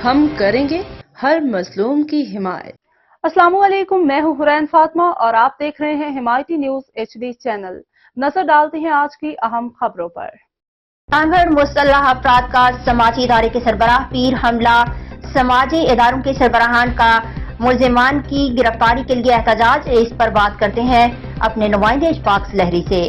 ہم کریں گے ہر مظلوم کی حمایت۔ السلام علیکم، میں ہوں حرین فاطمہ اور آپ دیکھ رہے ہیں حمایتی نیوز HD چینل۔ نظر ڈالتے ہیں آج کی اہم خبروں پر۔ انگڑھ مسلح افراد کا سماجی ادارے کے سربراہ پیر حملہ، سماجی اداروں کے سربراہان کا ملزمان کی گرفتاری کے لیے احتجاج۔ اس پر بات کرتے ہیں اپنے نمائندے اشفاق لہری سے۔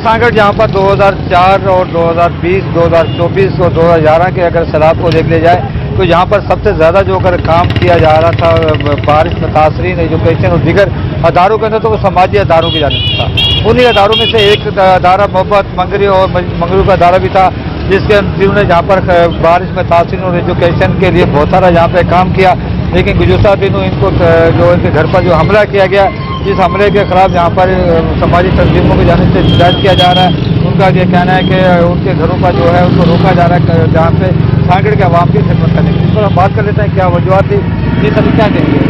سانگڑ جہاں پر 2004 اور 2020 2024 اور 2011 کے اگر سیلاب کو دیکھ لیا جائے تو یہاں پر سب سے زیادہ جو اگر کام کیا جا رہا تھا بارش متاثرین ایجوکیشن اور دیگر اداروں کے اندر تو وہ سماجی اداروں کی جانب تھا۔ انہی اداروں میں سے ایک ادارہ محبت منگری اور منگرو کا ادارہ بھی تھا، جنہوں نے جہاں پر بارش متاثرین اور ایجوکیشن کے لیے بہت سارا یہاں پہ کام کیا، لیکن گزشتہ دنوں ان کو جو ان کے گھر پر جو حملہ کیا گیا، جس حملے کے خلاف یہاں پر سماجی تنظیموں کی جانب سے احتجاج کیا جا رہا ہے۔ ان کا یہ کہنا ہے کہ ان کے گھروں کا جو ہے ان کو روکا جا رہا ہے جہاں سے سانگڑ کے عوام کی خدمت کرنے کی۔ اس پر ہم بات کر لیتے ہیں کیا وجوہات تھی، یہ سب کیا کہیں گے؟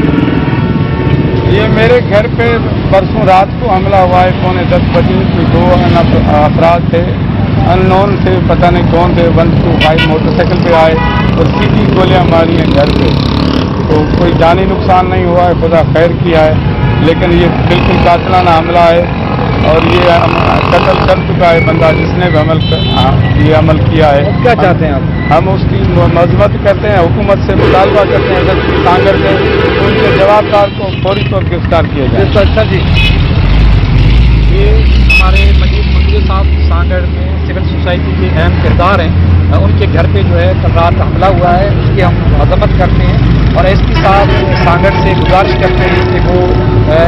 یہ میرے گھر پہ پرسوں رات کو حملہ ہوا ہے 9:45 بجے۔ 2 افراد تھے، ان نون تھے، پتہ نہیں کون تھے، 125 موٹر سائیکل پہ آئے اور سیدھی گولیاں ماری ہیں گھر پہ۔ تو کوئی جانی نقصان نہیں ہوا ہے، خدا خیر کیا ہے، لیکن یہ بالکل قاتلانہ حملہ ہے اور یہ قتل کر چکا ہے بندہ جس نے بھی یہ عمل کیا ہے۔ کیا چاہتے ہیں آپ؟ ہم اس کی مذمت کرتے ہیں، حکومت سے مطالبہ کرتے ہیں اگر سانگڑ کے ان کے جوابدار کو فوری طور پر گرفتار کیا جائے۔ اچھا جی، یہ ہمارے مجید منگری صاحب سانگڑ میں سول سوسائٹی کے اہم کردار ہیں۔ ان کے گھر پہ جو ہے کل رات حملہ ہوا ہے، اس کی ہم مذمت کرتے ہیں اور ایس پی صاحب سانگڑ سے گزارش کرتے ہیں کہ وہ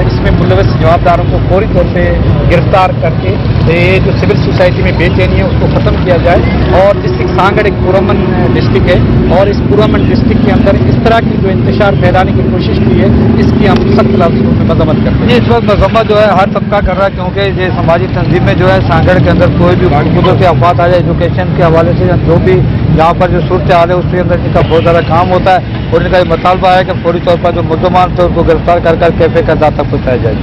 اس میں ملوث جوابداروں کو فوری طور پہ گرفتار کر کے یہ جو سول سوسائٹی میں بے چینی ہے اس کو ختم کیا جائے۔ اور ڈسٹرکٹ سانگڑ ایک پرامن ڈسٹرکٹ ہے اور اس پرامن ڈسٹرکٹ کے اندر اس طرح کی جو انتشار پھیلانے کی کوشش کی ہے اس کی ہم سخت لفظوں میں مذمت کرتے ہیں۔ اس وقت مذمت جو ہے ہر طبقہ کر رہا ہے، کیونکہ یہ سماجی تنظیم میں جو ہے سانگڑ کے اندر کوئی بھی قدرتی آفات آ جائے ایجوکیشن کے حوالے سے جو بھی یہاں پر جو صورتحال ہے اس کے اندر ان کا بہت زیادہ کام ہوتا ہے اور ان کا یہ مطالبہ ہے کہ فوری طور پر جو ملزمان تھے ان کو گرفتار کر کیفے کا داتا پہنچایا جائے۔